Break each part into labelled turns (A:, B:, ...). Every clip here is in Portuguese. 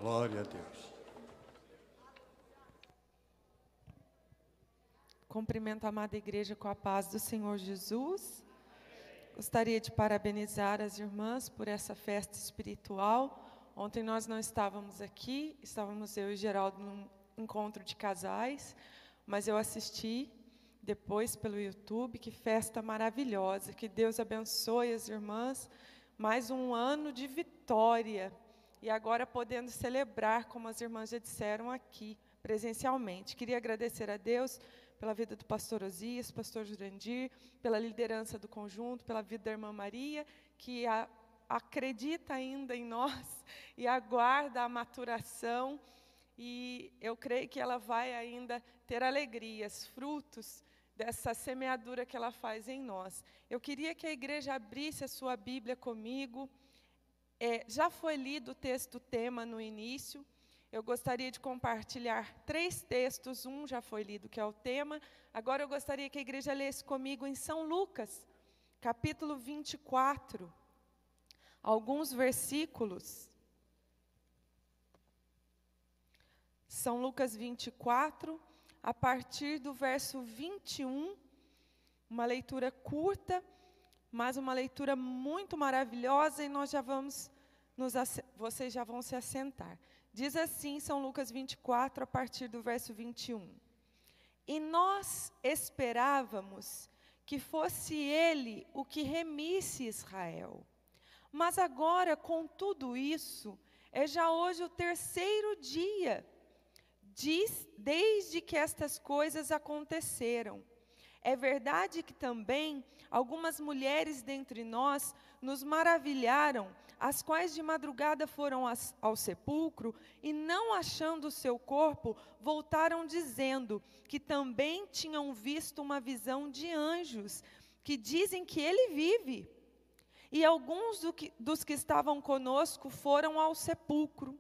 A: Glória a Deus.
B: Cumprimento a amada igreja com a paz do Senhor Jesus. Gostaria de parabenizar as irmãs por essa festa espiritual. Ontem nós não estávamos aqui, estávamos eu e Geraldo num encontro de casais, mas eu assisti depois pelo YouTube. Que festa maravilhosa, que Deus abençoe as irmãs, mais um ano de vitória, e agora podendo celebrar, como as irmãs já disseram aqui, presencialmente. Queria agradecer a Deus pela vida do pastor Osias, pastor Jurandir, pela liderança do conjunto, pela vida da irmã Maria, que acredita ainda em nós e aguarda a maturação, e eu creio que ela vai ainda ter alegrias, frutos dessa semeadura que ela faz em nós. Eu queria que a igreja abrisse a sua Bíblia comigo. Já foi lido o texto tema no início. Eu gostaria de compartilhar 3 textos, um já foi lido, que é o tema. Agora eu gostaria que a igreja lesse comigo em São Lucas, capítulo 24, alguns versículos. São Lucas 24, a partir do verso 21, uma leitura curta, mas uma leitura muito maravilhosa, e nós já vamos vocês já vão se assentar. Diz assim, São Lucas 24, a partir do verso 21. E nós esperávamos que fosse ele o que remisse Israel. Mas agora, com tudo isso, é já hoje o 3º dia, desde que estas coisas aconteceram. É verdade que também algumas mulheres dentre nós nos maravilharam, as quais de madrugada foram ao sepulcro e, não achando o seu corpo, voltaram dizendo que também tinham visto uma visão de anjos, que dizem que ele vive. E alguns dos que estavam conosco foram ao sepulcro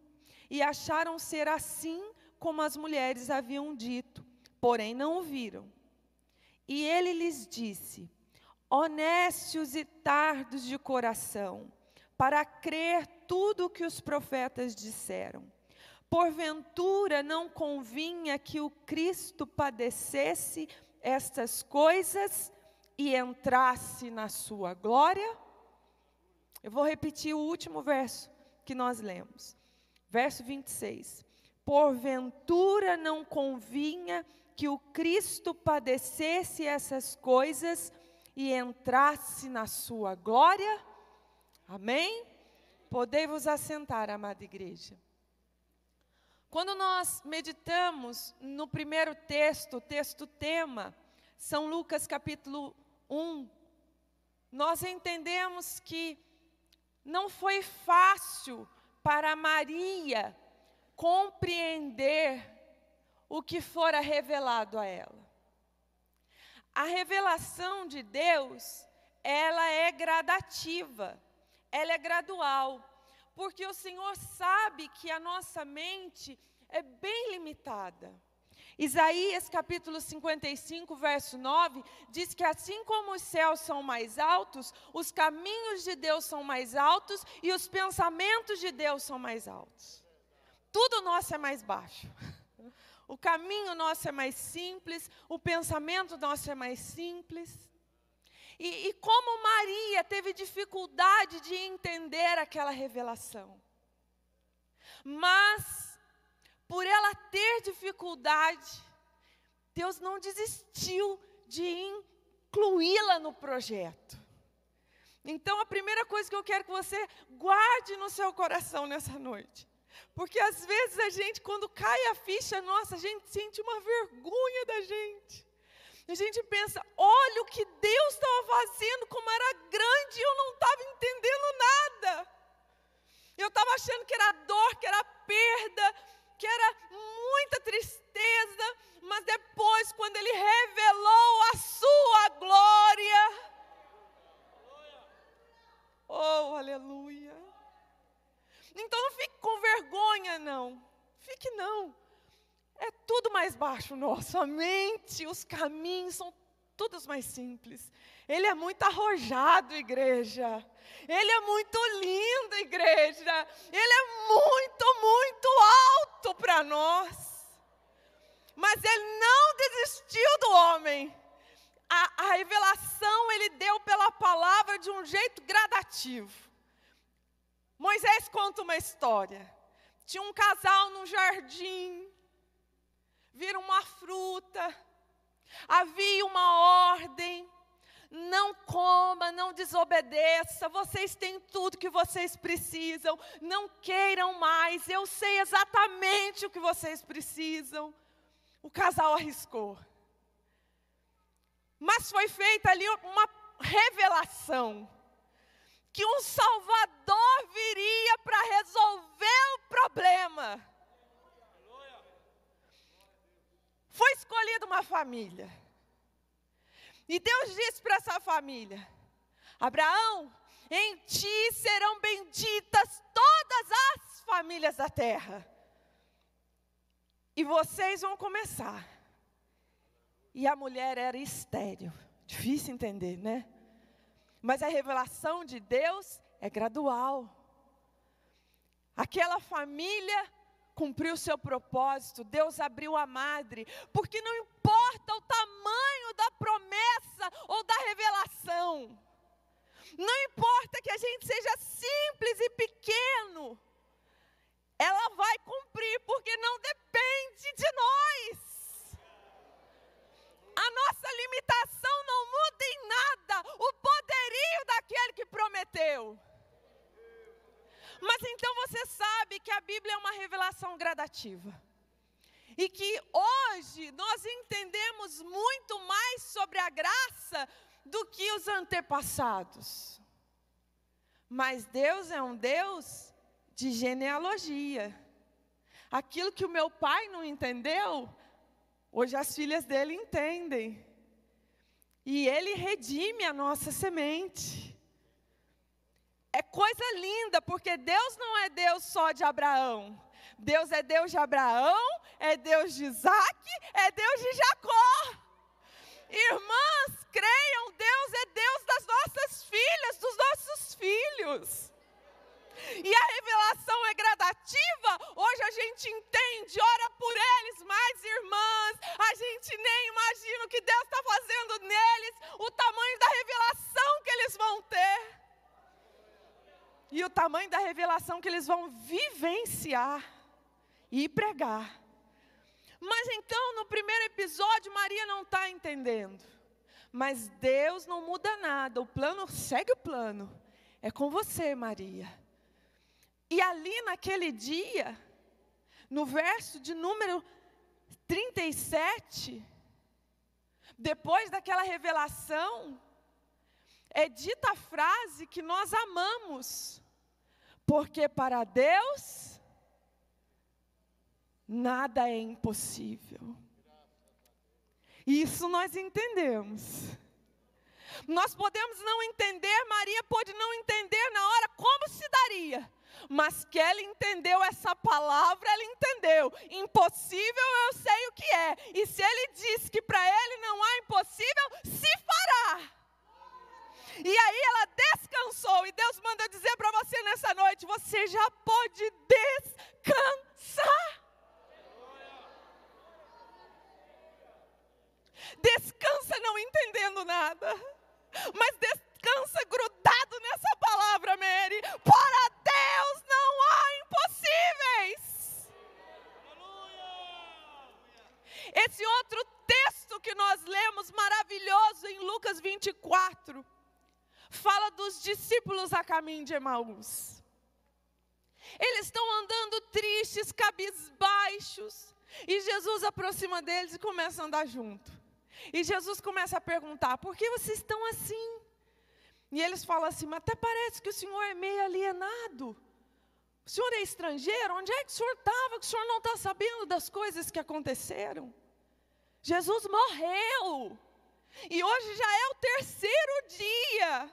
B: e acharam ser assim como as mulheres haviam dito, porém não o viram. E ele lhes disse: honestos e tardos de coração, para crer tudo o que os profetas disseram. Porventura não convinha que o Cristo padecesse estas coisas e entrasse na sua glória? Eu vou repetir o último verso que nós lemos. Verso 26. Porventura não convinha que o Cristo padecesse essas coisas e entrasse na sua glória? Amém? Podei-vos assentar, amada igreja. Quando nós meditamos no primeiro texto, o texto tema, São Lucas capítulo 1, nós entendemos que não foi fácil para Maria compreender o que fora revelado a ela. A revelação de Deus, ela é gradativa, ela é gradual, porque o Senhor sabe que a nossa mente é bem limitada. Isaías capítulo 55, verso 9, diz que assim como os céus são mais altos, os caminhos de Deus são mais altos e os pensamentos de Deus são mais altos. Tudo nosso é mais baixo. O caminho nosso é mais simples, o pensamento nosso é mais simples. E como Maria teve dificuldade de entender aquela revelação. Mas, por ela ter dificuldade, Deus não desistiu de incluí-la no projeto. Então, a primeira coisa que eu quero que você guarde no seu coração nessa noite. Porque às vezes a gente, quando cai a ficha nossa, a gente sente uma vergonha da gente. A gente pensa, olha o que Deus estava fazendo, como era grande, e eu não estava entendendo nada. Eu estava achando que era dor, que era perda, que era muita tristeza, mas depois, quando Ele revelou a sua glória, oh, aleluia. Então não fique com vergonha, não. Fique não. É tudo mais baixo nosso. A mente, os caminhos são todos mais simples. Ele é muito arrojado, igreja. Ele é muito lindo, igreja. Ele é muito, muito para nós. Mas Ele não desistiu do homem. A revelação Ele deu pela palavra de um jeito gradativo. Moisés conta uma história. Tinha um casal no jardim, viram uma fruta, havia uma ordem: não coma, não desobedeça, vocês têm tudo que vocês precisam, não queiram mais, eu sei exatamente o que vocês precisam. O casal arriscou. Mas foi feita ali uma revelação, que um Salvador viria para resolver o problema. Foi escolhida uma família. E Deus disse para essa família: Abraão, em ti serão benditas todas as famílias da terra. E vocês vão começar. E a mulher era estéril. Difícil entender, né? Mas a revelação de Deus é gradual. Aquela família cumpriu o seu propósito. Deus abriu a madre. Porque não importa o tamanho da promessa ou da revelação. Não importa que a gente seja simples e pequeno. Ela vai cumprir, porque não depende de nós. A nossa limitação não muda em nada o poderio daquele que prometeu. Mas então você sabe que a Bíblia é uma revelação gradativa. E que hoje nós entendemos muito mais sobre a graça do que os antepassados. Mas Deus é um Deus de genealogia. Aquilo que o meu pai não entendeu, hoje as filhas dele entendem. E Ele redime a nossa semente. É coisa linda, porque Deus não é Deus só de Abraão. Deus é Deus de Abraão, é Deus de Isaac, é Deus de Jacó. Irmãs, creiam, Deus é Deus das nossas filhas, dos nossos filhos. E a revelação é gradativa. Hoje a gente entende, ora por eles, mais irmãs. A gente nem imagina o que Deus está fazendo neles, o tamanho da revelação que eles vão ter. E o tamanho da revelação que eles vão vivenciar e pregar. Mas então, no primeiro episódio, Maria não está entendendo. Mas Deus não muda nada, o plano segue o plano. É com você, Maria. E ali naquele dia, no verso de número 37, depois daquela revelação, é dita a frase que nós amamos. Porque para Deus, nada é impossível. Isso nós entendemos. Nós podemos não entender, Maria pode não entender na hora como se daria. Mas que ela entendeu essa palavra, ela entendeu. Impossível eu sei o que é. E se Ele diz que para Ele não há impossível, se fará. E aí ela descansou. E Deus manda dizer para você nessa noite: você já pode descansar. Descansa não entendendo nada. Mas descansa grudado nessa palavra, Mary. Para Deus não há impossíveis. Esse outro texto que nós lemos, maravilhoso, em Lucas 24, fala dos discípulos a caminho de Emaús. Eles estão andando tristes, cabisbaixos, e Jesus aproxima deles e começa a andar junto. E Jesus começa a perguntar: por que vocês estão assim? E eles falam assim: mas até parece que o senhor é meio alienado. O senhor é estrangeiro? Onde é que o senhor estava? Que o senhor não está sabendo das coisas que aconteceram? Jesus morreu. E hoje já é o terceiro dia.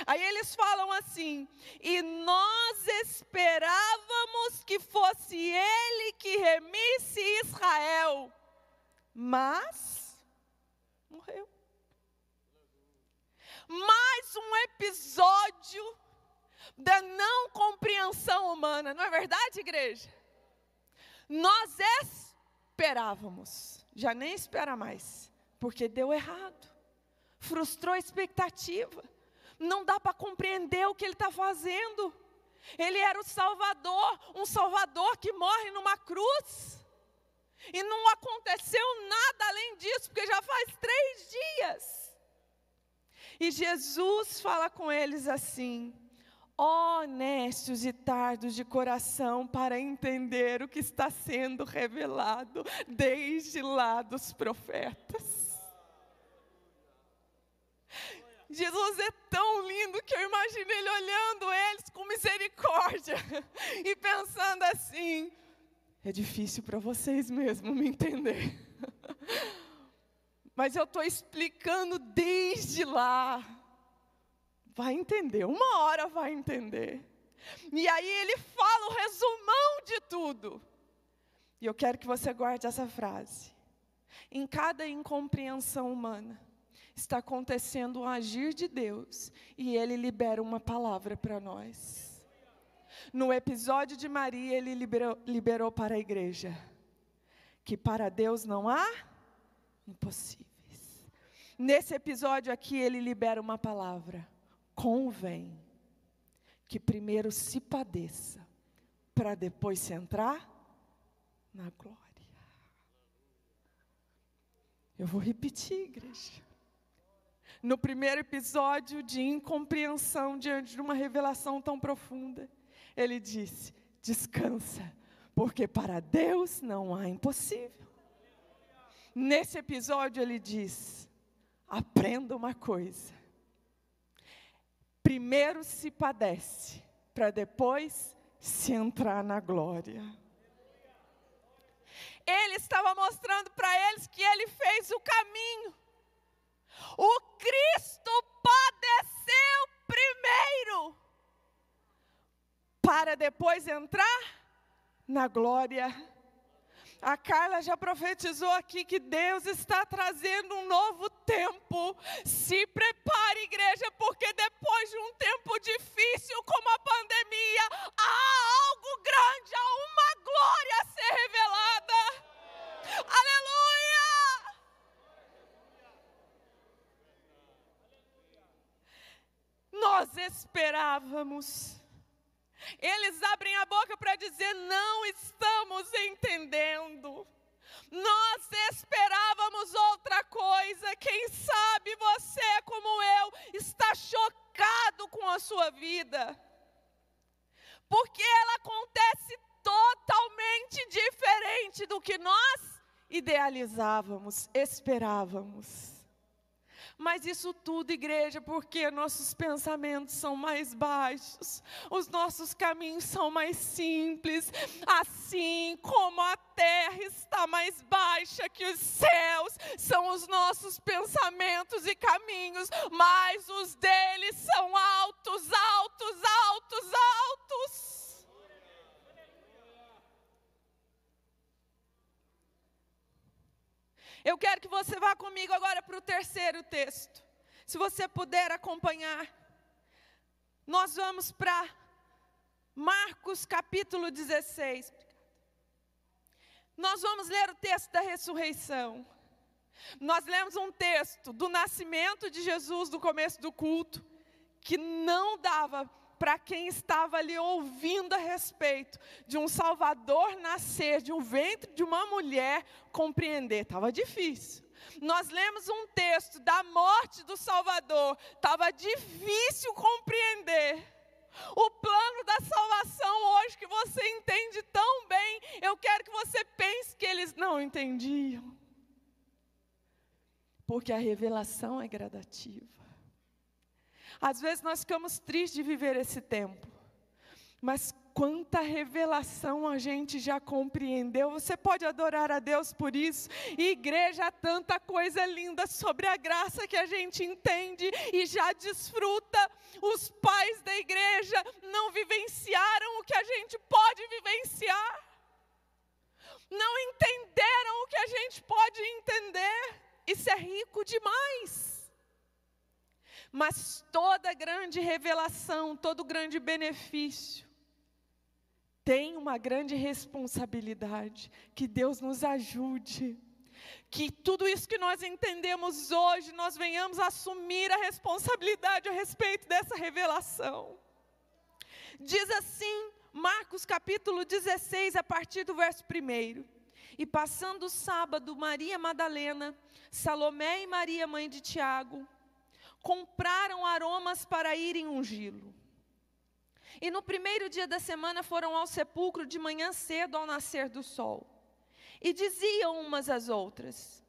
B: Aí eles falam assim: e nós esperávamos que fosse Ele que remisse Israel. Mas morreu. Mais um episódio da não compreensão humana. Não é verdade, igreja? Nós esperávamos, já nem espera mais, porque deu errado, frustrou a expectativa, não dá para compreender o que ele está fazendo. Ele era o Salvador, um Salvador que morre numa cruz, e não aconteceu nada além disso, porque já faz 3 dias. E Jesus fala com eles assim: ó necios e tardos de coração, para entender o que está sendo revelado desde lá dos profetas. Jesus é tão lindo que eu imagino ele olhando eles com misericórdia e pensando assim: é difícil para vocês mesmo me entender, mas eu estou explicando desde lá. Vai entender, uma hora vai entender. E aí ele fala o resumão de tudo. E eu quero que você guarde essa frase. Em cada incompreensão humana, está acontecendo um agir de Deus, e Ele libera uma palavra para nós. No episódio de Maria, Ele liberou para a igreja, que para Deus não há impossíveis. Nesse episódio aqui, Ele libera uma palavra: convém que primeiro se padeça, para depois se entrar na glória. Eu vou repetir, igreja. No primeiro episódio de incompreensão diante de uma revelação tão profunda, ele disse: descansa, porque para Deus não há impossível. Nesse episódio ele diz: aprenda uma coisa. Primeiro se padece, para depois se entrar na glória. Ele estava mostrando para eles que ele fez o caminho. O Cristo padeceu primeiro, para depois entrar na glória. A Carla já profetizou aqui que Deus está trazendo um novo tempo. Se prepare, igreja, porque depois de um tempo difícil como a pandemia, há algo grande, há uma glória a ser revelada. Aleluia! Nós esperávamos. Eles abrem a boca para dizer: não estamos entendendo. Nós esperávamos outra coisa. Quem sabe você, como eu, está chocado com a sua vida, porque ela acontece totalmente diferente do que nós idealizávamos, esperávamos. Mas isso tudo, igreja, porque nossos pensamentos são mais baixos, os nossos caminhos são mais simples. Assim como a terra está mais baixa que os céus, são os nossos pensamentos e caminhos, mas os deles são altos, altos, altos, altos. Eu quero que você vá comigo agora para o terceiro texto. Se você puder acompanhar. Nós vamos para Marcos capítulo 16. Nós vamos ler o texto da ressurreição. Nós lemos um texto do nascimento de Jesus no começo do culto, que não dava para quem estava ali ouvindo a respeito de um Salvador nascer, de um ventre de uma mulher, compreender. Estava difícil. Nós lemos um texto da morte do Salvador. Estava difícil compreender. O plano da salvação hoje, que você entende tão bem, eu quero que você pense que eles não entendiam. Porque a revelação é gradativa. Às vezes nós ficamos tristes de viver esse tempo, mas quanta revelação a gente já compreendeu. Você pode adorar a Deus por isso. E igreja, há tanta coisa linda sobre a graça que a gente entende e já desfruta. Os pais da igreja não vivenciaram o que a gente pode vivenciar, não entenderam o que a gente pode entender. Isso é rico demais. Mas toda grande revelação, todo grande benefício, tem uma grande responsabilidade. Que Deus nos ajude. Que tudo isso que nós entendemos hoje, nós venhamos a assumir a responsabilidade a respeito dessa revelação. Diz assim, Marcos capítulo 16, a partir do verso 1. E passando o sábado, Maria Madalena, Salomé e Maria, mãe de Tiago, compraram aromas para irem ungí-lo. E no primeiro dia da semana foram ao sepulcro de manhã cedo ao nascer do sol. E diziam umas às outras: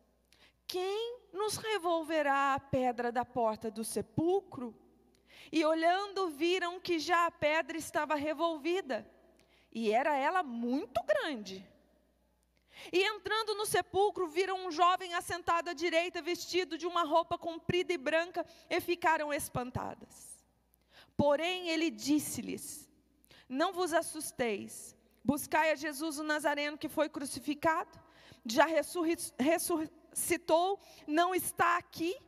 B: quem nos revolverá a pedra da porta do sepulcro? E olhando viram que já a pedra estava revolvida, e era ela muito grande. E entrando no sepulcro viram um jovem assentado à direita, vestido de uma roupa comprida e branca, e ficaram espantadas. Porém ele disse-lhes: não vos assusteis, buscai a Jesus o Nazareno que foi crucificado, já ressuscitou, não está aqui,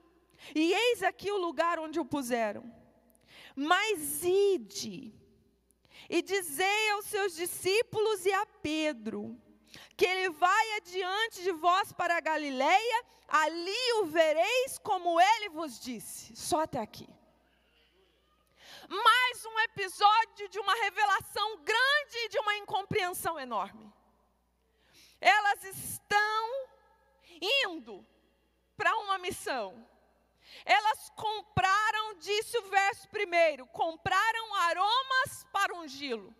B: e eis aqui o lugar onde o puseram. Mas ide, e dizei aos seus discípulos e a Pedro, que ele vai adiante de vós para a Galileia, ali o vereis como ele vos disse. Só até aqui. Mais um episódio de uma revelação grande e de uma incompreensão enorme. Elas estão indo para uma missão. Elas compraram, disse o verso 1, compraram aromas para ungí-lo.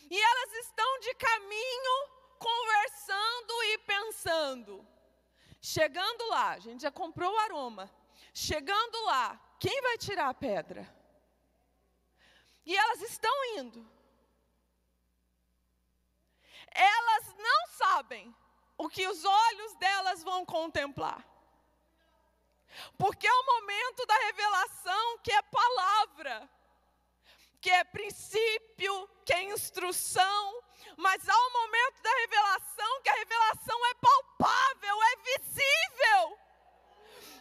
B: E elas estão de caminho, conversando e pensando. Chegando lá, a gente já comprou o aroma. Chegando lá, quem vai tirar a pedra? E elas estão indo. Elas não sabem o que os olhos delas vão contemplar. Porque é o momento da revelação que é palavra, que é princípio, que é instrução, mas há um momento da revelação que a revelação é palpável, é visível.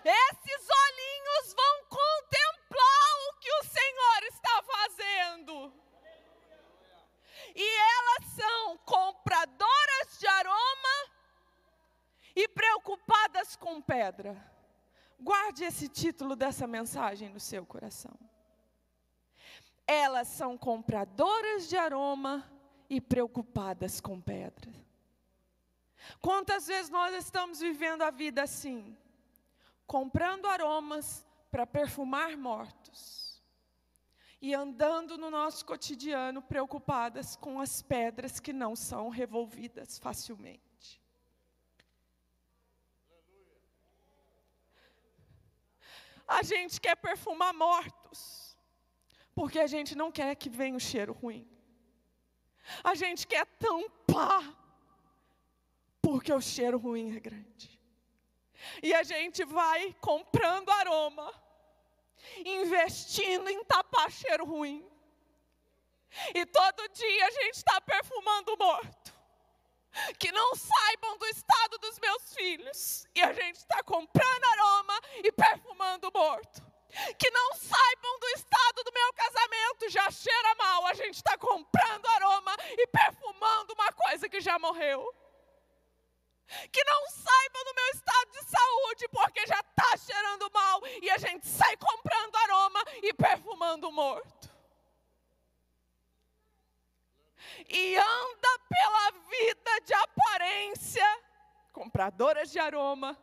B: Esses olhinhos vão contemplar o que o Senhor está fazendo. E elas são compradoras de aroma e preocupadas com pedra. Guarde esse título dessa mensagem no seu coração. Elas são compradoras de aroma e preocupadas com pedra. Quantas vezes nós estamos vivendo a vida assim? Comprando aromas para perfumar mortos. E andando no nosso cotidiano preocupadas com as pedras que não são revolvidas facilmente. A gente quer perfumar mortos, porque a gente não quer que venha o cheiro ruim. A gente quer tampar, porque o cheiro ruim é grande. E a gente vai comprando aroma, investindo em tapar cheiro ruim. E todo dia a gente está perfumando o morto. Que não saibam do estado dos meus filhos. E a gente está comprando aroma e perfumando o morto. Que não saibam do estado do meu casamento, já cheira mal. A gente está comprando aroma e perfumando uma coisa que já morreu. Que não saibam do meu estado de saúde, porque já está cheirando mal. E a gente sai comprando aroma e perfumando o morto. E anda pela vida de aparência, compradoras de aroma,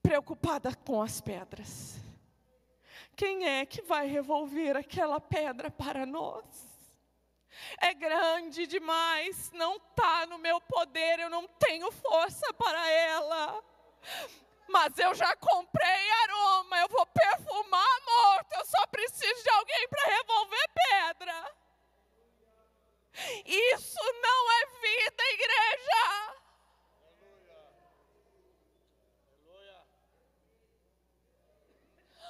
B: preocupada com as pedras. Quem é que vai revolver aquela pedra para nós? É grande demais, não está no meu poder, eu não tenho força para ela. Mas eu já comprei aroma, eu vou perfumar morto, eu só preciso de alguém para revolver pedra. Isso não é vida, igreja.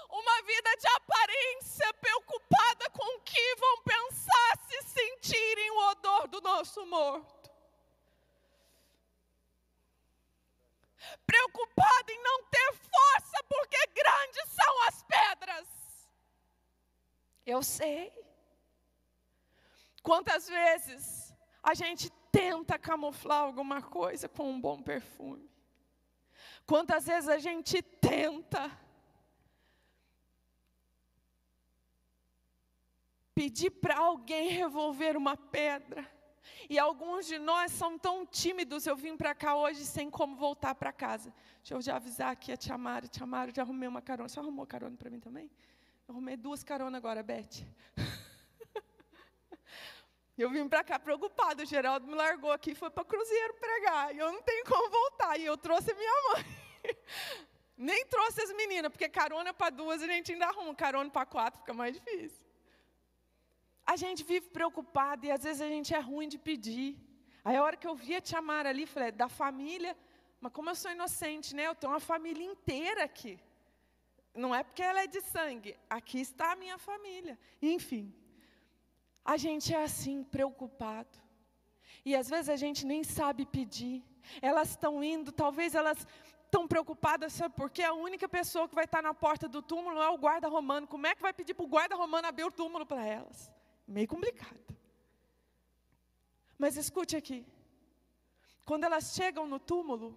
B: Uma vida de aparência, preocupada com o que vão pensar se sentirem o odor do nosso morto. Preocupada em não ter força, porque grandes são as pedras. Eu sei. Quantas vezes a gente tenta camuflar alguma coisa com um bom perfume? Quantas vezes a gente tenta pedir para alguém revolver uma pedra? E alguns de nós são tão tímidos. Eu vim para cá hoje sem como voltar para casa. Deixa eu já avisar aqui a Tia Mara. Tia Mara, já arrumei uma carona. Você arrumou carona para mim também? Eu arrumei 2 caronas agora, Beth. Eu vim para cá preocupado. O Geraldo me largou aqui e foi para Cruzeiro pregar. E eu não tenho como voltar. E eu trouxe a minha mãe. Nem trouxe as meninas, porque carona para 2 a gente ainda arruma. Carona para 4 fica mais difícil. A gente vive preocupado e às vezes a gente é ruim de pedir. Aí a hora que eu vi a Tia Mara ali, falei, da família, mas como eu sou inocente, né? Eu tenho uma família inteira aqui. Não é porque ela é de sangue, aqui está a minha família. Enfim, a gente é assim, preocupado. E às vezes a gente nem sabe pedir. Elas estão indo, talvez elas estão preocupadas, sabe por quê? A única pessoa que vai estar na porta do túmulo é o guarda romano. Como é que vai pedir para o guarda romano abrir o túmulo para elas? Meio complicado. Mas escute aqui. Quando elas chegam no túmulo,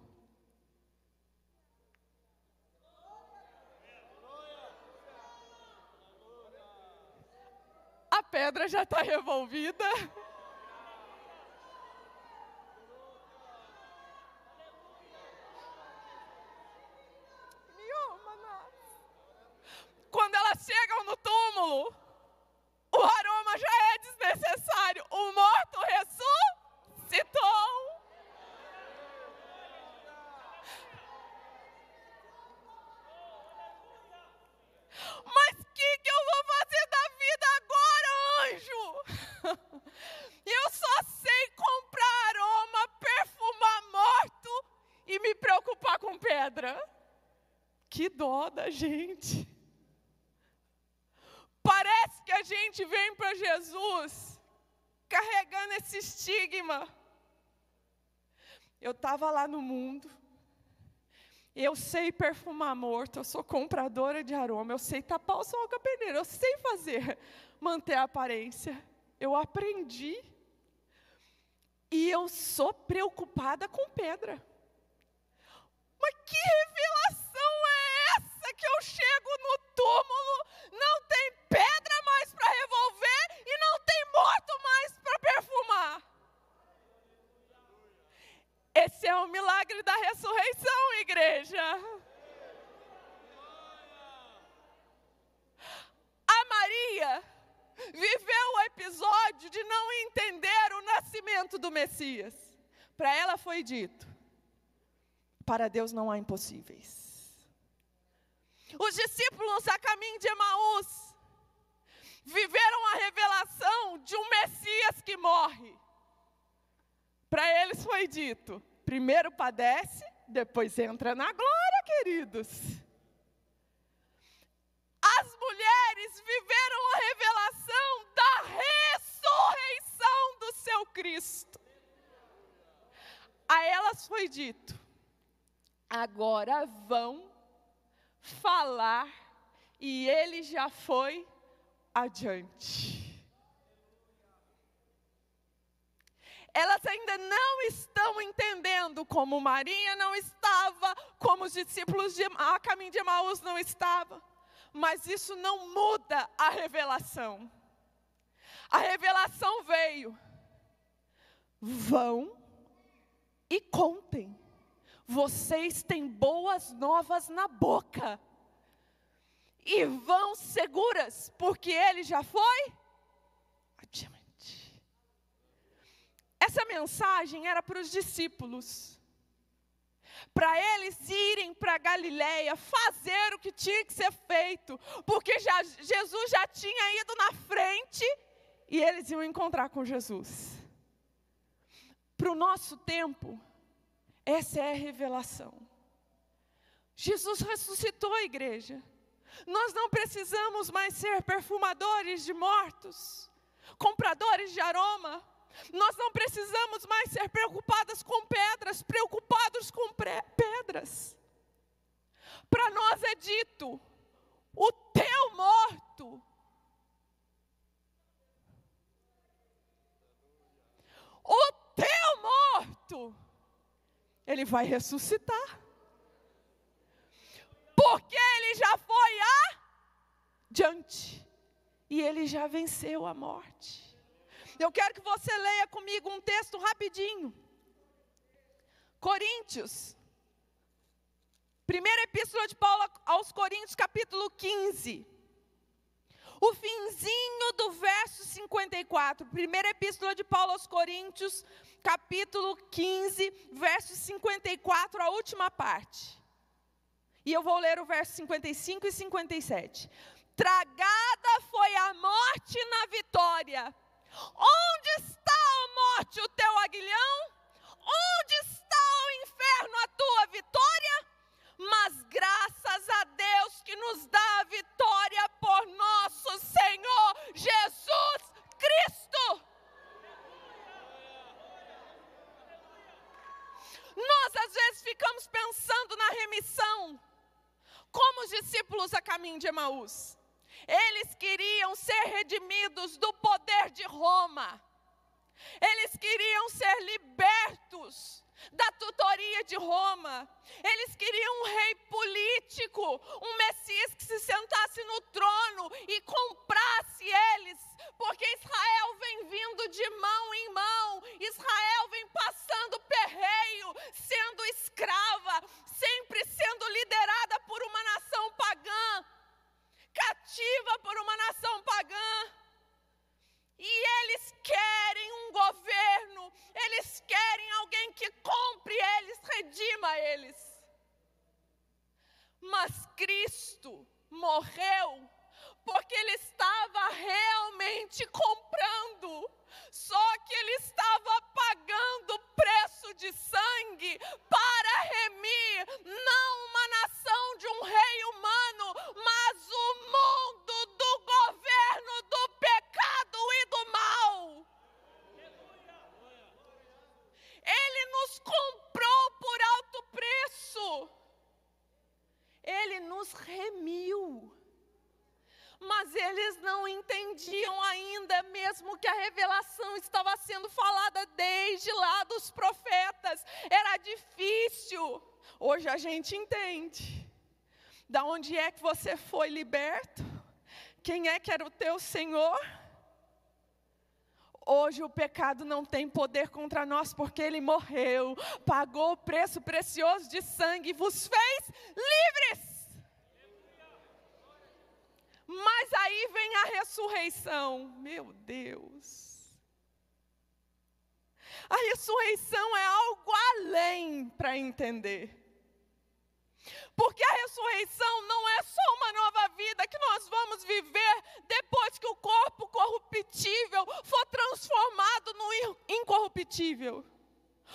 B: a pedra já está revolvida. Quando elas chegam no túmulo, o aroma já é desnecessário. O morto ressuscitou. Mas o que eu vou fazer da vida agora, anjo? Eu só sei comprar aroma, perfumar morto e me preocupar com pedra. Que dó da gente. Parece que a gente vem para Jesus carregando esse estigma. Eu estava lá no mundo, eu sei perfumar morto, eu sou compradora de aroma, eu sei tapar o sol com a peneira, eu sei fazer, manter a aparência. Eu aprendi e eu sou preocupada com pedra. Mas que revelação é essa que eu chego no túmulo, não tem pedra mais para revolver e não tem morto mais para perfumar? Esse é o milagre da ressurreição, igreja. A Maria viveu o episódio de não entender o nascimento do Messias. Para ela foi dito: para Deus não há impossíveis. Os discípulos a caminho de Emaús viveram a revelação de um Messias que morre. Para eles foi dito: primeiro padece, depois entra na glória, queridos. As mulheres viveram a revelação da ressurreição do seu Cristo. A elas foi dito: agora vão falar, e ele já foi adiante. Elas ainda não estão entendendo, como Maria não estava, como os discípulos a caminho de Emaús não estavam. Mas isso não muda a revelação. A revelação veio: vão e contem. Vocês têm boas novas na boca. E vão seguras, porque ele já foi adiante. Essa mensagem era para os discípulos. Para eles irem para Galileia, fazer o que tinha que ser feito. Porque Jesus já tinha ido na frente e eles iam encontrar com Jesus. Para o nosso tempo, essa é a revelação. Jesus ressuscitou a igreja. Nós não precisamos mais ser perfumadores de mortos, compradores de aroma. Nós não precisamos mais ser preocupados com pedras, preocupados com pedras. Para nós é dito: o teu morto morto, ele vai ressuscitar. Porque ele já foi adiante. E ele já venceu a morte. Eu quero que você leia comigo um texto rapidinho. Coríntios. Primeira epístola de Paulo aos Coríntios, capítulo 15. O finzinho do verso 54. Primeira epístola de Paulo aos Coríntios, capítulo 15, verso 54, a última parte. E eu vou ler o verso 55 e 57. Tragada foi a morte na vitória. Onde está, ó morte, o teu aguilhão? Onde está, ó inferno, a tua vitória? Mas graças a Deus que nos dá a vitória por nosso Senhor Jesus Cristo. Nós às vezes ficamos pensando na remissão, como os discípulos a caminho de Emaús. Eles queriam ser redimidos do poder de Roma. Eles queriam ser libertos da tutoria de Roma. Eles queriam um rei político, um Messias que se sentasse no trono e comprasse eles, porque Israel vem vindo de mão em mão, Israel vem passando perreio, sendo escrava, sempre sendo liderada por uma nação pagã, cativa por uma nação pagã. E eles querem um governo, eles querem alguém que compre eles, redima eles. Mas Cristo morreu porque Ele estava realmente comprando. Só que Ele estava pagando preço de sangue para remir, não uma nação de um rei humano, mas o mundo do governo do pecado e do mal. Ele nos comprou por alto preço. Ele nos remiu. Mas eles não entendiam ainda, mesmo que a revelação estava sendo falada desde lá dos profetas. Era difícil. Hoje a gente entende. Da onde é que você foi liberto? Quem é que era o teu Senhor? Hoje o pecado não tem poder contra nós, porque Ele morreu, pagou o preço precioso de sangue e vos fez livres. Mas aí vem a ressurreição. Meu Deus. A ressurreição é algo além para entender. Porque a ressurreição não é só uma nova vida que nós vamos viver depois que o corpo corruptível for transformado no incorruptível.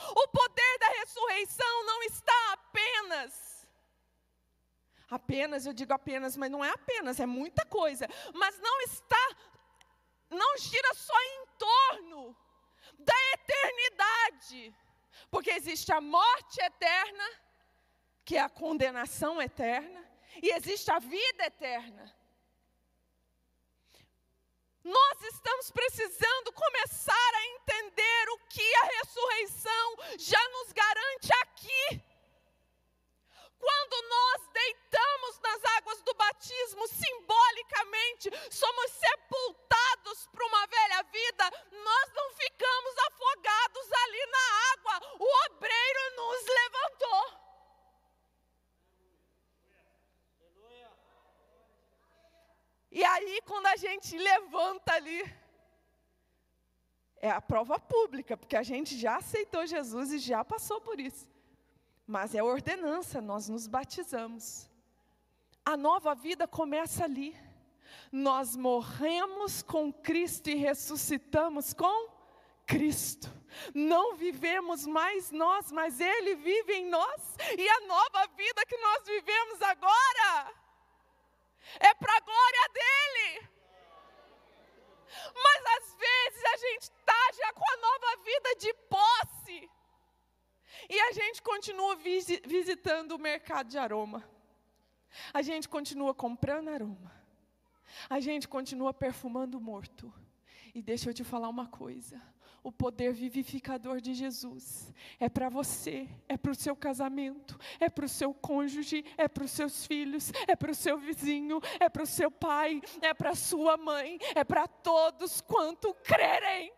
B: O poder da ressurreição não está apenas, eu digo apenas, mas não é apenas, é muita coisa. Mas não gira só em torno da eternidade. Porque existe a morte eterna, que é a condenação eterna, e existe a vida eterna. Nós estamos precisando começar a entender o que a ressurreição já nos garante aqui. Quando nós deitamos nas águas do batismo, simbolicamente, somos sepultados para uma velha vida, nós não ficamos afogados ali na água, o obreiro nos levantou. E aí, quando a gente levanta ali, é a prova pública, porque a gente já aceitou Jesus e já passou por isso. Mas é ordenança, nós nos batizamos. A nova vida começa ali. Nós morremos com Cristo e ressuscitamos com Cristo. Não vivemos mais nós, mas Ele vive em nós. E a nova vida que nós vivemos agora é para a glória dEle. Mas às vezes a gente está já com a nova vida de posse. E a gente continua visitando o mercado de aroma. A gente continua comprando aroma. A gente continua perfumando o morto. E deixa eu te falar uma coisa. O poder vivificador de Jesus é para você, é para o seu casamento, é para o seu cônjuge, é para os seus filhos, é para o seu vizinho, é para o seu pai, é para a sua mãe, é para todos quanto crerem.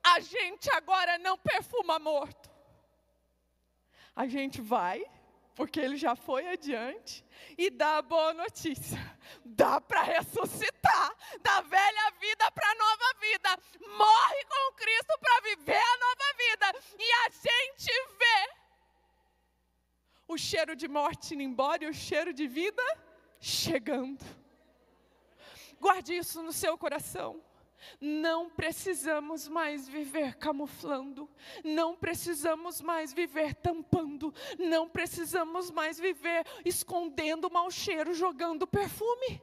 B: A gente agora não perfuma morto. A gente vai, porque ele já foi adiante, e dá a boa notícia. Dá para ressuscitar da velha vida para a nova vida. Morre com Cristo para viver a nova vida. E a gente vê o cheiro de morte indo embora e o cheiro de vida chegando. Guarde isso no seu coração. Não precisamos mais viver camuflando, não precisamos mais viver tampando, não precisamos mais viver escondendo o mau cheiro, jogando perfume.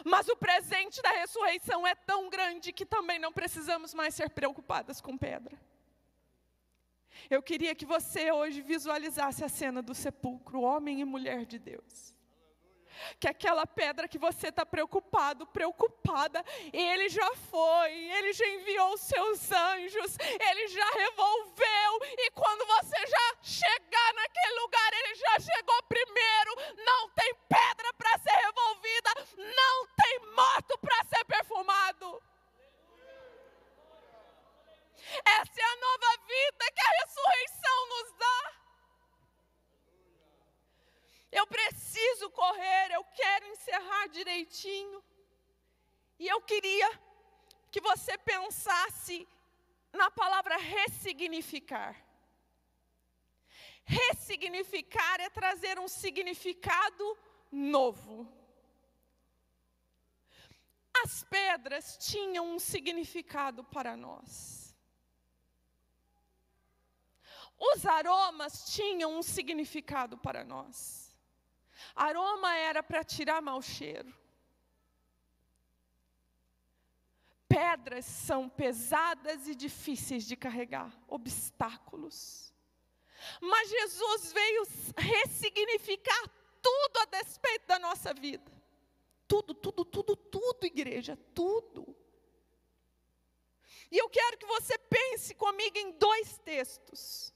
B: Mas o presente da ressurreição é tão grande que também não precisamos mais ser preocupadas com pedra. Eu queria que você hoje visualizasse a cena do sepulcro, homem e mulher de Deus. Que aquela pedra que você está preocupado, preocupada, Ele já foi, Ele já enviou os seus anjos, Ele já revolveu, e quando você já chegar naquele lugar, Ele já chegou primeiro. Não tem pedra para ser revolvida, não tem morto para ser perfumado. Essa é a nova vida que a ressurreição nos dá. Eu preciso correr, eu quero encerrar direitinho. E eu queria que você pensasse na palavra ressignificar. Ressignificar é trazer um significado novo. As pedras tinham um significado para nós. Os aromas tinham um significado para nós. Aroma era para tirar mau cheiro. Pedras são pesadas e difíceis de carregar, obstáculos. Mas Jesus veio ressignificar tudo a despeito da nossa vida. Tudo, igreja, tudo. E eu quero que você pense comigo em 2 textos.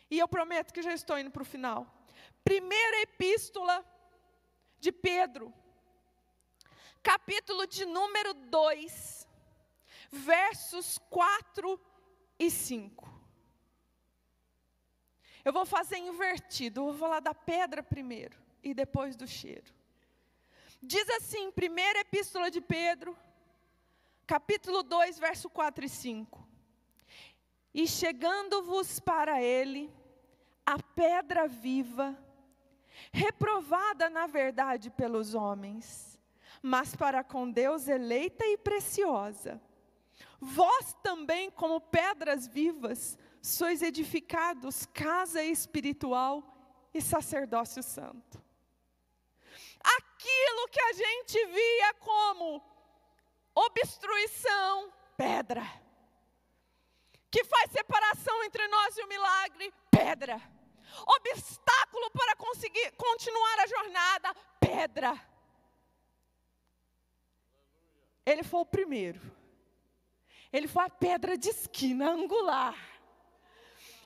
B: E eu prometo que já estou indo para o final. Primeira epístola de Pedro, capítulo de número 2, versos 4 e 5. Eu vou fazer invertido, eu vou falar da pedra primeiro e depois do cheiro. Diz assim, primeira epístola de Pedro, capítulo 2, verso 4 e 5. E chegando-vos para ele, a pedra viva, reprovada na verdade pelos homens, mas para com Deus eleita e preciosa. Vós também, como pedras vivas, sois edificados casa espiritual e sacerdócio santo. Aquilo que a gente via como obstruição, pedra. Que faz separação entre nós e o milagre, pedra. Obstáculo para conseguir continuar a jornada, pedra. Ele foi o primeiro. Ele foi a pedra de esquina, angular.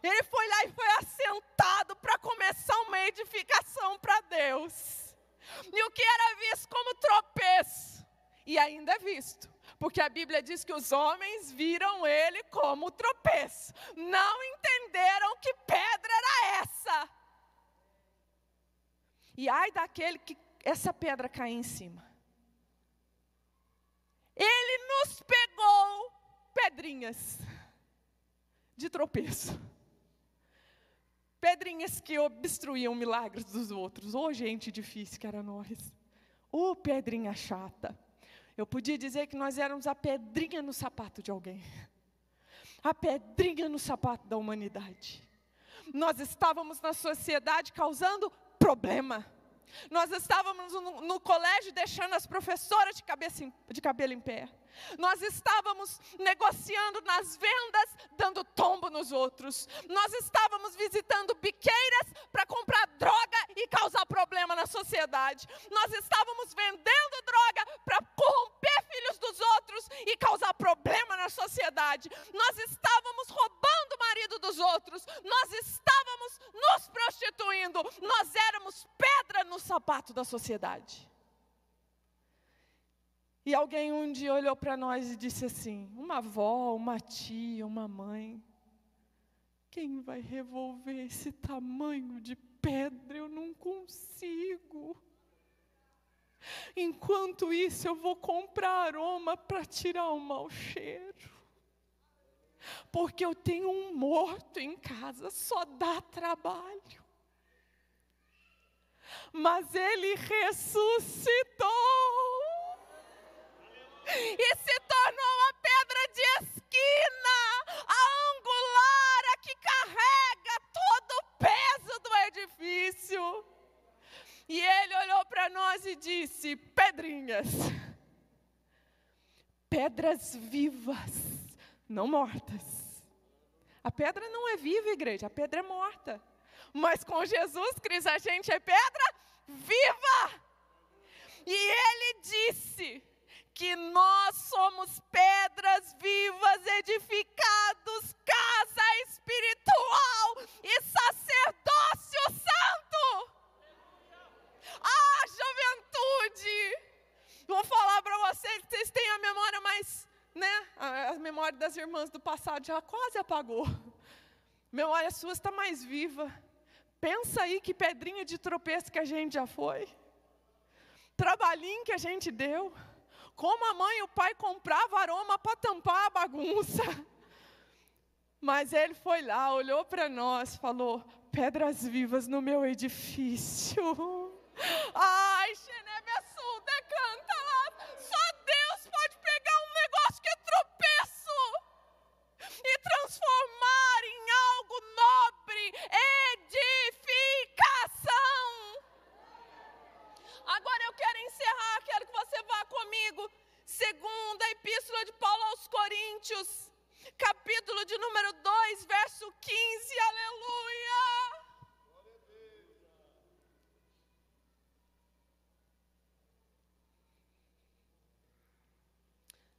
B: Ele foi lá e foi assentado para começar uma edificação para Deus. E o que era visto como tropeço, e ainda é visto. Porque a Bíblia diz que os homens viram ele como tropeço. Não entenderam que pedra era essa. E ai daquele que essa pedra cair em cima. Ele nos pegou pedrinhas de tropeço. Pedrinhas que obstruíam milagres dos outros. Ô, gente difícil que era nós. Ô, pedrinha chata. Eu podia dizer que nós éramos a pedrinha no sapato de alguém. A pedrinha no sapato da humanidade. Nós estávamos na sociedade causando problema. Nós estávamos no colégio deixando as professoras de cabelo em pé. Nós estávamos negociando nas vendas, dando tombo nos outros. Nós estávamos visitando biqueiras para comprar droga e causar problema na sociedade. Nós estávamos vendendo droga para corromper filhos dos outros e causar problema na sociedade. Nós estávamos roubando o marido dos outros. Nós estávamos nos prostituindo. Nós éramos pedra no sapato da sociedade. E alguém um dia olhou para nós e disse assim, uma avó, uma tia, uma mãe, quem vai revolver esse tamanho de pedra? Eu não consigo. Enquanto isso, eu vou comprar aroma para tirar o mau cheiro. Porque eu tenho um morto em casa, só dá trabalho. Mas ele ressuscitou. E se tornou a pedra de esquina, a angular, a que carrega todo o peso do edifício. E ele olhou para nós e disse, pedrinhas, pedras vivas, não mortas. A pedra não é viva, igreja, a pedra é morta. Mas com Jesus Cristo a gente é pedra viva. E ele disse que nós somos pedras vivas, edificados, casa espiritual e sacerdócio santo. Ah, juventude! Vou falar para vocês têm a memória mais, a memória das irmãs do passado já quase apagou. A memória sua está mais viva. Pensa aí que pedrinha de tropeço que a gente já foi. Trabalhinho que a gente deu. Como a mãe e o pai compravam aroma para tampar a bagunça. Mas ele foi lá, olhou para nós, falou, pedras vivas no meu edifício. Ai, Xenebesul, decanta lá. Só Deus pode pegar um negócio que é tropeço e transformar em algo nobre, edificação. Agora eu quero encerrar, quero que você vá comigo. Segunda Epístola de Paulo aos Coríntios, capítulo de número 2, verso 15, aleluia.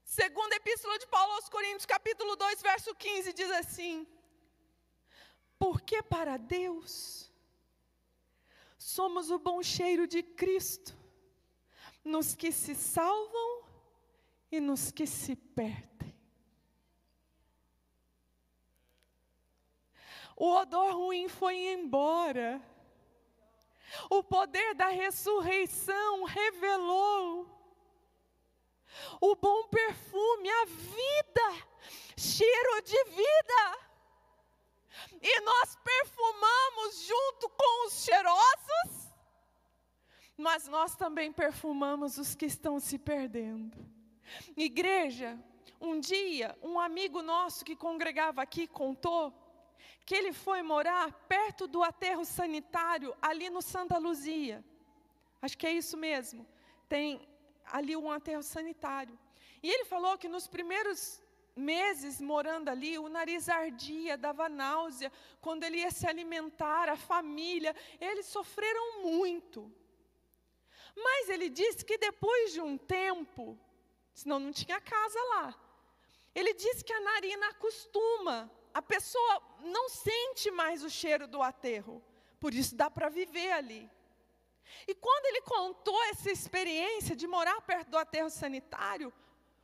B: Segunda Epístola de Paulo aos Coríntios, capítulo 2, verso 15, diz assim, porque para Deus somos o bom cheiro de Cristo, nos que se salvam e nos que se perdem. O odor ruim foi embora. O poder da ressurreição revelou o bom perfume, a vida, cheiro de vida. E nós perfumamos junto com os cheirosos, mas nós também perfumamos os que estão se perdendo. Igreja, um dia, um amigo nosso que congregava aqui contou que ele foi morar perto do aterro sanitário, ali no Santa Luzia. Acho que é isso mesmo. Tem ali um aterro sanitário. E ele falou que nos primeiros meses morando ali, o nariz ardia, dava náusea. Quando ele ia se alimentar, a família, eles sofreram muito. Mas ele disse que depois de um tempo, senão não tinha casa lá, ele disse que a narina acostuma, a pessoa não sente mais o cheiro do aterro, por isso dá para viver ali. E quando ele contou essa experiência de morar perto do aterro sanitário,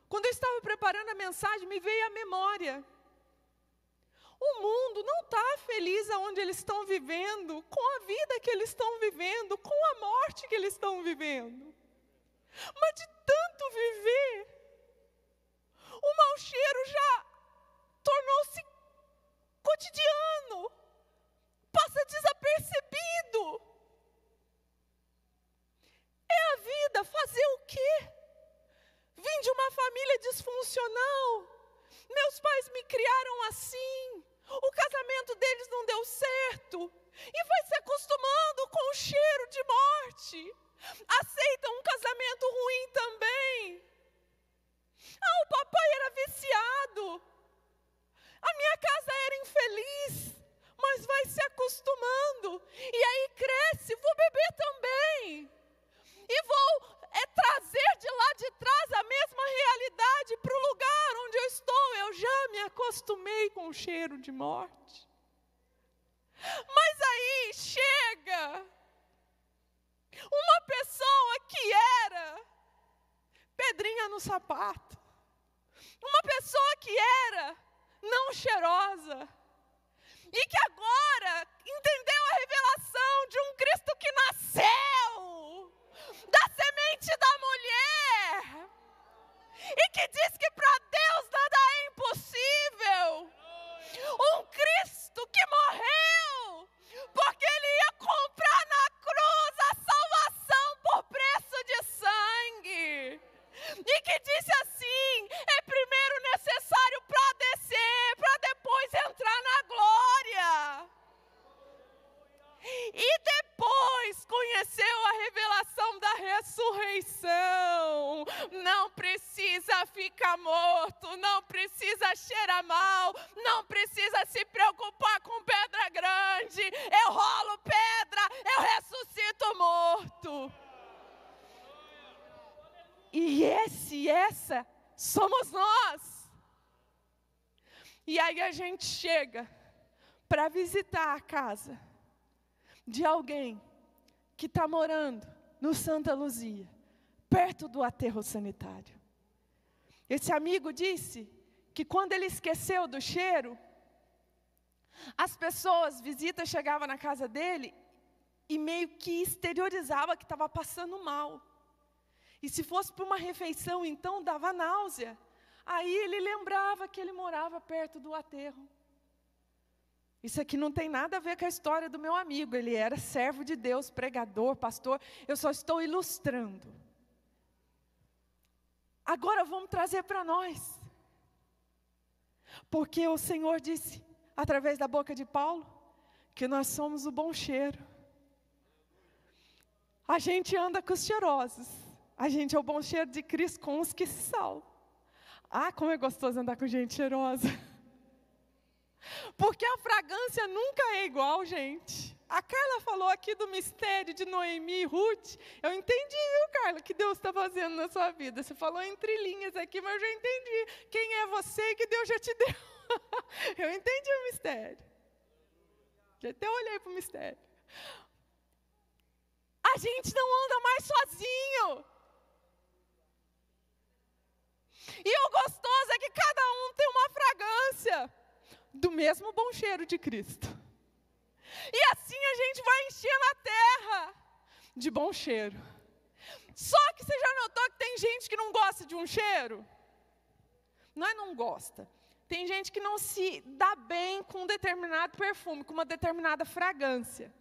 B: quando eu estava preparando a mensagem, me veio à memória. O mundo não está feliz aonde eles estão vivendo, com a vida que eles estão vivendo, com a morte que eles estão vivendo. Mas de tanto viver, o mau cheiro já tornou-se cotidiano, passa desapercebido. É a vida, fazer o quê? Vim de uma família disfuncional, meus pais me criaram assim, o casamento deles não deu certo, E vai se acostumando com o cheiro de morte. Aceita um casamento ruim também. Ah, o papai era viciado. A minha casa era infeliz. Mas vai se acostumando. E aí cresce, vou beber também. E vou trazer de lá de trás a mesma realidade para o lugar onde eu estou. Eu já me acostumei com o cheiro de morte. Mas aí chega uma pessoa que era pedrinha no sapato. Uma pessoa que era não cheirosa. E que agora entendeu a revelação de um Cristo que nasceu da semente da mulher. E que diz que para Deus nada é impossível. Um Cristo que morreu porque Ele ia comprar na cruz a salvação por preço de sangue. E que disse assim, é primeiro necessário para descer, para depois entrar na glória. E depois conheceu a revelação da ressurreição. Não precisa ficar morto, não precisa cheirar mal, não precisa se preocupar com pedra grande. Eu rolo pedra, eu ressuscito morto. E essa somos nós. E aí a gente chega para visitar a casa de alguém que está morando no Santa Luzia, perto do aterro sanitário. Esse amigo disse que quando ele esqueceu do cheiro, as pessoas, visitas, chegavam na casa dele e meio que exteriorizava que estava passando mal. E se fosse para uma refeição, então dava náusea. Aí ele lembrava que ele morava perto do aterro. Isso aqui não tem nada a ver com a história do meu amigo. Ele era servo de Deus, pregador, pastor. Eu só estou ilustrando. Agora vamos trazer para nós. Porque o Senhor disse, através da boca de Paulo, que nós somos o bom cheiro. A gente anda com os cheirosos. A gente é o bom cheiro de Cristo com os que se salvam. Ah, como é gostoso andar com gente cheirosa. Porque a fragrância nunca é igual, gente. A Carla falou aqui do mistério de Noemi e Ruth. Eu entendi, viu, Carla, o que Deus está fazendo na sua vida. Você falou entre linhas aqui, mas eu já entendi. Quem é você e que Deus já te deu. Eu entendi o mistério. Já até olhei para o mistério. A gente não anda mais sozinho. E o gostoso é que cada um tem uma fragrância do mesmo bom cheiro de Cristo. E assim a gente vai enchendo a terra de bom cheiro. Só que você já notou que tem gente que não gosta de um cheiro? Não gosta. Tem gente que não se dá bem com um determinado perfume, com uma determinada fragrância.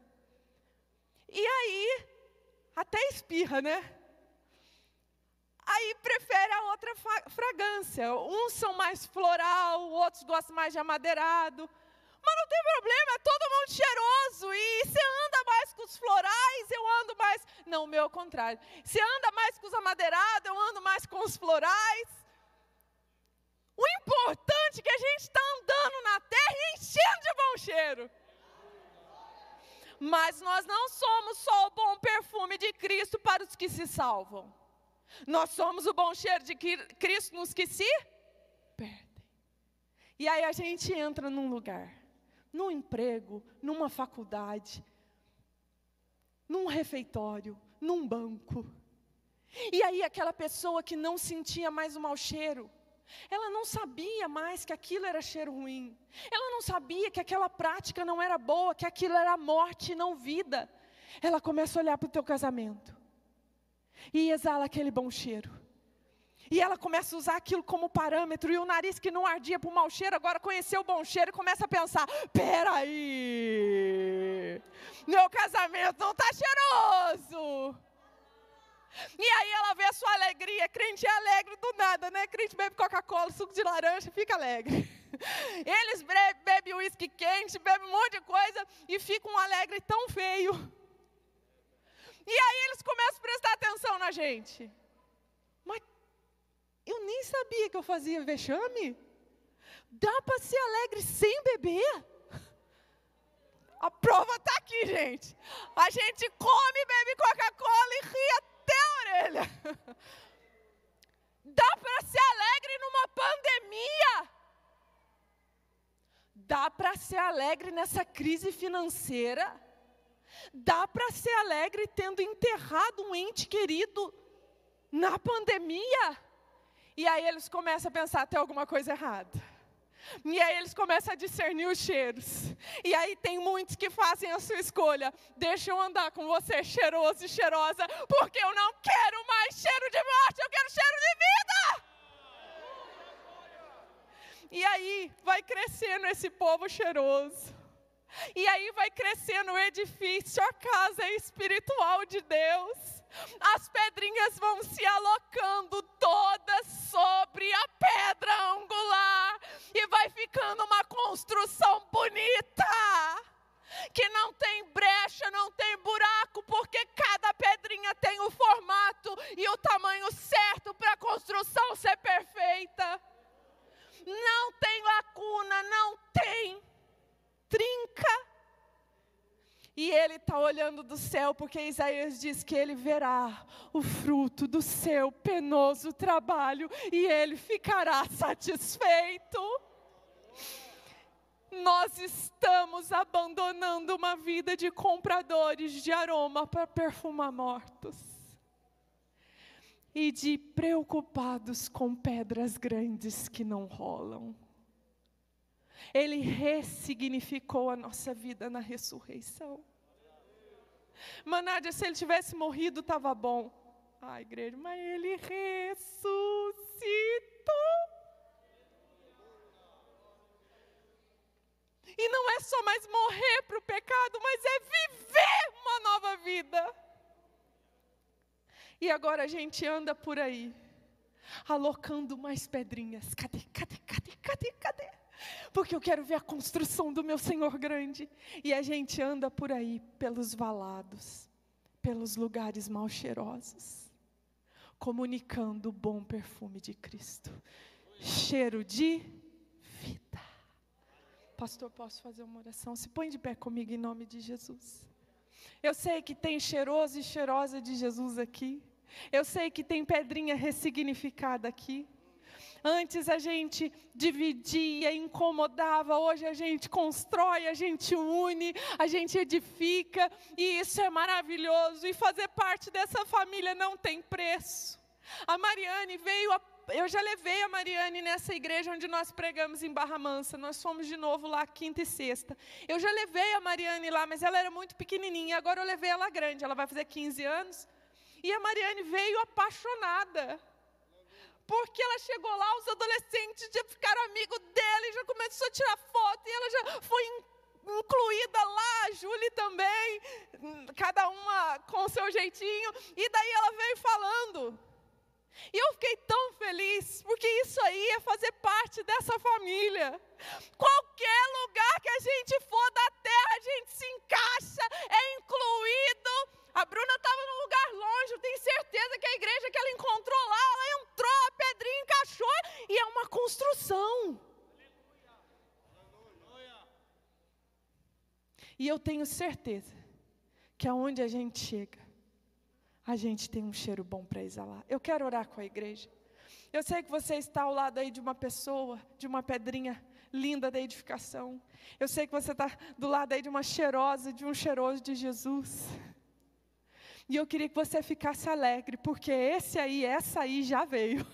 B: E aí, até espirra, né? Aí prefere a outra fragrância. Uns são mais floral, outros gostam mais de amadeirado. Mas não tem problema, é todo mundo cheiroso. E você anda mais com os florais, eu ando mais... Não, o meu é o contrário. Você anda mais com os amadeirados, eu ando mais com os florais. O importante é que a gente está andando na terra e enchendo de bom cheiro. Mas nós não somos só o bom perfume de Cristo para os que se salvam. Nós somos o bom cheiro de Cristo nos que se perdem. E aí a gente entra num lugar, num emprego, numa faculdade, num refeitório, num banco. E aí aquela pessoa que não sentia mais o mau cheiro, ela não sabia mais que aquilo era cheiro ruim. Ela não sabia que aquela prática não era boa, que aquilo era morte e não vida. Ela começa a olhar para o teu casamento e exala aquele bom cheiro. E ela começa a usar aquilo como parâmetro. E o nariz que não ardia para o mau cheiro, agora conheceu o bom cheiro e começa a pensar: peraí, meu casamento não está cheiroso. E aí ela vê a sua alegria. Crente é alegre do nada, né? Crente bebe Coca-Cola, suco de laranja, fica alegre. Eles bebem uísque quente, bebem um monte de coisa e ficam um alegre tão feio. E aí eles começam a prestar atenção na gente. Mas eu nem sabia que eu fazia vexame. Dá para ser alegre sem beber? A prova está aqui, gente. A gente come, bebe Coca-Cola e ri até a orelha. Dá para ser alegre numa pandemia. Dá para ser alegre nessa crise financeira. Dá para ser alegre tendo enterrado um ente querido na pandemia. E aí eles começam a pensar, tem alguma coisa errada. E aí eles começam a discernir os cheiros. E aí tem muitos que fazem a sua escolha. Deixa eu andar com você cheiroso e cheirosa, porque eu não quero mais cheiro de morte, eu quero cheiro de vida. E aí vai crescendo esse povo cheiroso. E aí vai crescendo o edifício, a casa espiritual de Deus. As pedrinhas vão se alocando todas sobre a pedra angular. E vai ficando uma construção bonita. Que não tem brecha, não tem buraco. Porque cada pedrinha tem o formato e o tamanho certo para a construção ser perfeita. Não tem lacuna, não tem trinca. E ele está olhando do céu, porque Isaías diz que ele verá o fruto do seu penoso trabalho e ele ficará satisfeito. Nós estamos abandonando uma vida de compradores de aroma para perfumar mortos. E de preocupados com pedras grandes que não rolam. Ele ressignificou a nossa vida na ressurreição. Manádia, se ele tivesse morrido, estava bom. Ah, igreja, mas ele ressuscitou. E não é só mais morrer para o pecado, mas é viver uma nova vida. E agora a gente anda por aí, alocando mais pedrinhas. Cadê? Porque eu quero ver a construção do meu Senhor grande. E a gente anda por aí, pelos valados, pelos lugares mal cheirosos, comunicando o bom perfume de Cristo. Cheiro de vida. Pastor, posso fazer uma oração? Se põe de pé comigo em nome de Jesus. Eu sei que tem cheiroso e cheirosa de Jesus aqui. Eu sei que tem pedrinha ressignificada aqui. Antes a gente dividia, incomodava, hoje a gente constrói, a gente une, a gente edifica, e isso é maravilhoso, e fazer parte dessa família não tem preço. A Mariane veio, eu já levei a Mariane nessa igreja onde nós pregamos em Barra Mansa, nós fomos de novo lá quinta e sexta. Eu já levei a Mariane lá, mas ela era muito pequenininha, agora eu levei ela grande, ela vai fazer 15 anos, e a Mariane veio apaixonada. Porque ela chegou lá, os adolescentes já ficaram amigos dela e já começou a tirar foto. E ela já foi incluída lá, a Júlia também. Cada uma com o seu jeitinho. E daí ela veio falando. E eu fiquei tão feliz, porque isso aí é fazer parte dessa família. Qualquer lugar que a gente for da terra, a gente se encaixa, é incluído. A Bruna estava num lugar longe, eu tenho certeza que a igreja que ela encontrou lá, ela entrou, a pedrinha encaixou, e é uma construção. E eu tenho certeza que aonde a gente chega, a gente tem um cheiro bom para exalar. Eu quero orar com a igreja. Eu sei que você está ao lado aí de uma pessoa, de uma pedrinha linda da edificação. Eu sei que você está do lado aí de uma cheirosa, de um cheiroso de Jesus. E eu queria que você ficasse alegre, porque essa aí já veio.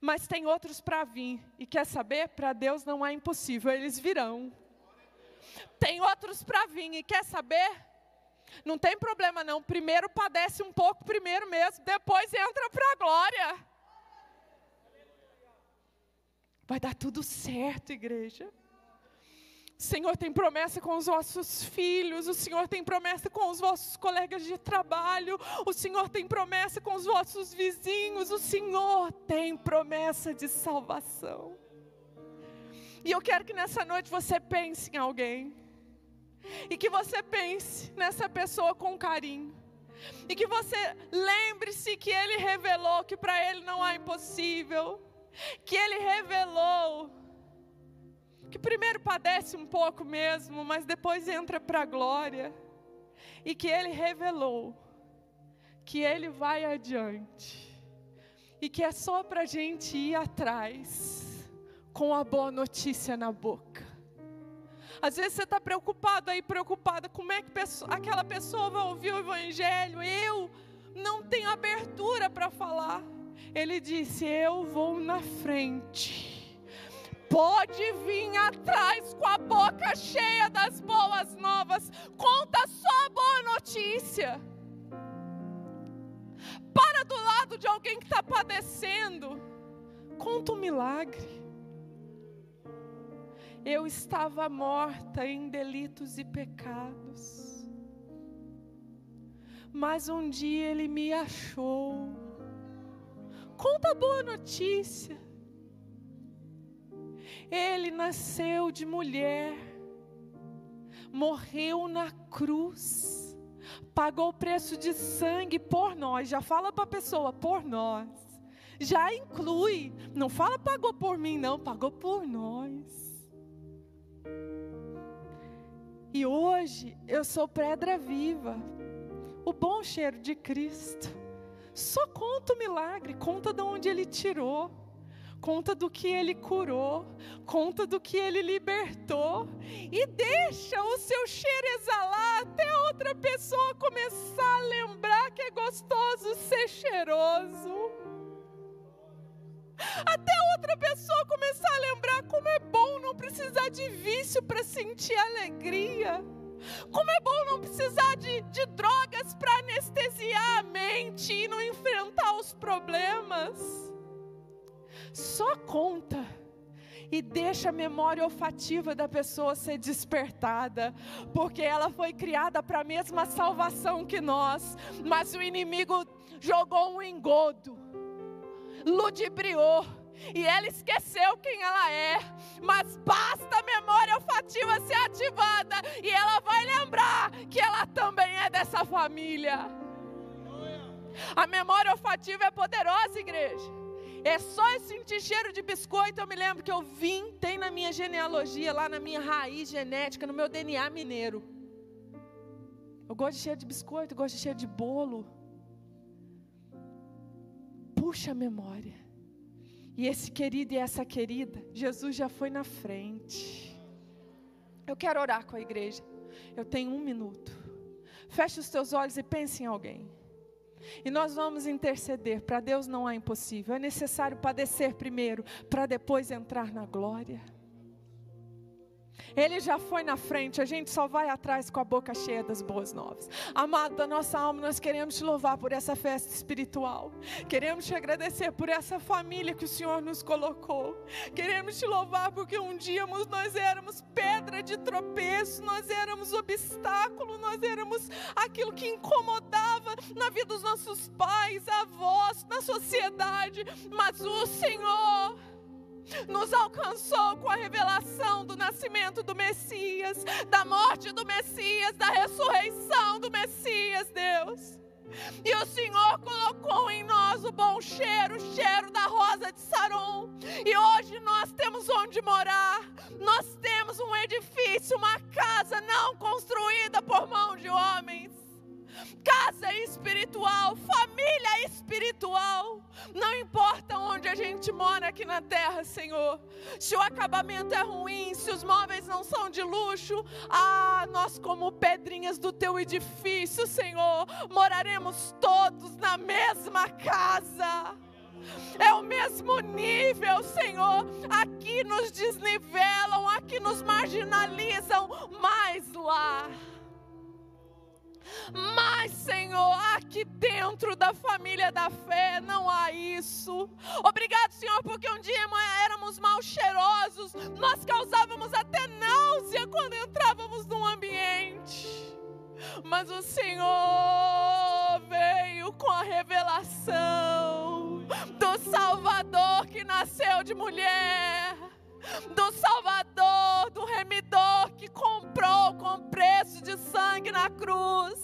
B: Mas tem outros para vir. E quer saber? Para Deus não é impossível, eles virão. Tem outros para vir. E quer saber? Não tem problema não. Primeiro padece um pouco, primeiro mesmo. Depois entra para a glória. Vai dar tudo certo, igreja.
A: O Senhor tem promessa com os vossos filhos, o Senhor tem promessa com os vossos colegas de trabalho, o Senhor tem promessa com os vossos vizinhos, o Senhor tem promessa de salvação. E eu quero que nessa noite você pense em alguém, e que você pense nessa pessoa com carinho, e que você lembre-se que Ele revelou que para Ele não há impossível, que Ele revelou que primeiro padece um pouco mesmo, mas depois entra para a glória, e que Ele revelou que Ele vai adiante, e que é só para a gente ir atrás, com a boa notícia na boca. Às vezes você está preocupado aí, preocupada, como é que aquela pessoa vai ouvir o Evangelho? Eu não tenho abertura para falar. Ele disse, eu vou na frente. Pode vir atrás com a boca cheia das boas novas. Conta só a boa notícia. Para do lado de alguém que está padecendo. Conta um milagre. Eu estava morta em delitos e pecados, mas um dia Ele me achou. Conta a boa notícia. Ele nasceu de mulher, morreu na cruz, pagou o preço de sangue por nós. Já fala para a pessoa, por nós. Já inclui, não fala pagou por mim não, pagou por nós. E hoje eu sou pedra viva, o bom cheiro de Cristo. Só conta o milagre, conta de onde Ele tirou, conta do que Ele curou, conta do que Ele libertou, e deixa o seu cheiro exalar até outra pessoa começar a lembrar que é gostoso ser cheiroso. Até outra pessoa começar a lembrar como é bom não precisar de vício para sentir alegria. Como é bom não precisar de drogas para anestesiar a mente e não enfrentar os problemas. Só conta e deixa a memória olfativa da pessoa ser despertada, porque ela foi criada para a mesma salvação que nós, mas o inimigo jogou um engodo, ludibriou, e ela esqueceu quem ela é. Mas basta a memória olfativa ser ativada e ela vai lembrar que ela também é dessa família. A memória olfativa é poderosa, igreja. É só eu sentir cheiro de biscoito. Eu me lembro que eu tem na minha genealogia, lá na minha raiz genética, no meu DNA mineiro. Eu gosto de cheiro de biscoito, eu gosto de cheiro de bolo. Puxa a memória. E esse querido e essa querida, Jesus já foi na frente. Eu quero orar com a igreja. Eu tenho 1 minuto. Feche os teus olhos e pense em alguém. E nós vamos interceder. Para Deus não há impossível. É necessário padecer primeiro, para depois entrar na glória. Ele já foi na frente, a gente só vai atrás com a boca cheia das boas novas. Amado da nossa alma, nós queremos te louvar por essa festa espiritual. Queremos te agradecer por essa família que o Senhor nos colocou. Queremos te louvar porque um dia nós éramos pedra de tropeço, nós éramos obstáculo, nós éramos aquilo que incomodava na vida dos nossos pais, avós, na sociedade. Mas o Senhor nos alcançou com a revelação do nascimento do Messias, da morte do Messias, da ressurreição do Messias, Deus. E o Senhor colocou em nós o bom cheiro, o cheiro da rosa de Saron. E hoje nós temos onde morar. Nós temos um edifício, uma casa não construída por mão de homens. Casa espiritual, família espiritual. Não importa onde a gente mora aqui na terra, Senhor. Se o acabamento é ruim, se os móveis não são de luxo, nós como pedrinhas do teu edifício, Senhor, moraremos todos na mesma casa. É o mesmo nível, Senhor. Aqui nos desnivelam, aqui nos marginalizam, mas lá. Mas, Senhor, aqui dentro da família da fé não há isso. Obrigado, Senhor, porque um dia éramos mal cheirosos, nós causávamos até náusea com quando entrávamos num ambiente, mas o Senhor veio com a revelação do Salvador que nasceu de mulher, do Salvador, do remidor que comprou com preço de sangue na cruz,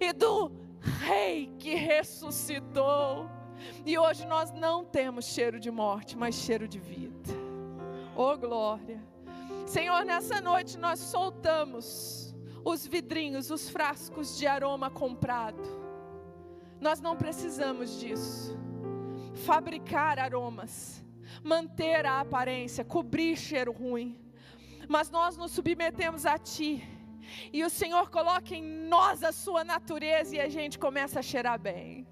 A: e do Rei que ressuscitou. E hoje nós não temos cheiro de morte, mas cheiro de vida. Oh glória! Senhor, nessa noite nós soltamos os vidrinhos, os frascos de aroma comprado. Nós não precisamos disso. Fabricar aromas, manter a aparência, cobrir cheiro ruim. Mas nós nos submetemos a Ti, e o Senhor coloca em nós a sua natureza, e a gente começa a cheirar bem.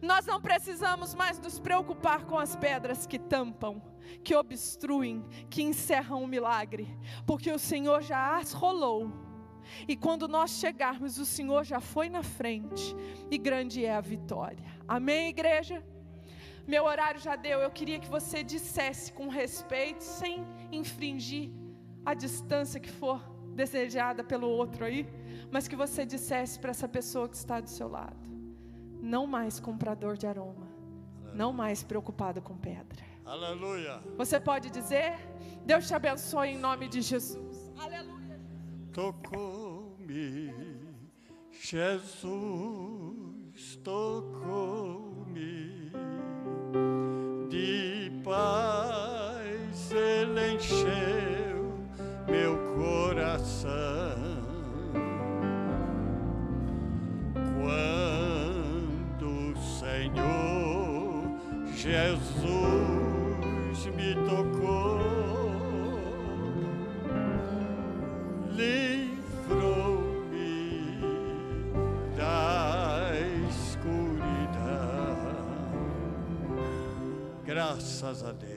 A: Nós não precisamos mais nos preocupar com as pedras que tampam, que obstruem, que encerram o milagre, porque o Senhor já as rolou, e quando nós chegarmos, o Senhor já foi na frente, e grande é a vitória. Amém, igreja? Meu horário já deu. Eu queria que você dissesse com respeito, sem infringir a distância que for desejada pelo outro aí, mas que você dissesse para essa pessoa que está do seu lado: não mais comprador de aroma, não mais preocupado com pedra.
C: Aleluia.
A: Você pode dizer? Deus te abençoe em nome de Jesus. Aleluia.
C: Tocou-me, Jesus tocou-me, de paz Ele encheu meu coração. Quando o Senhor Jesus me tocou, livrou-me da escuridão. Graças a Deus.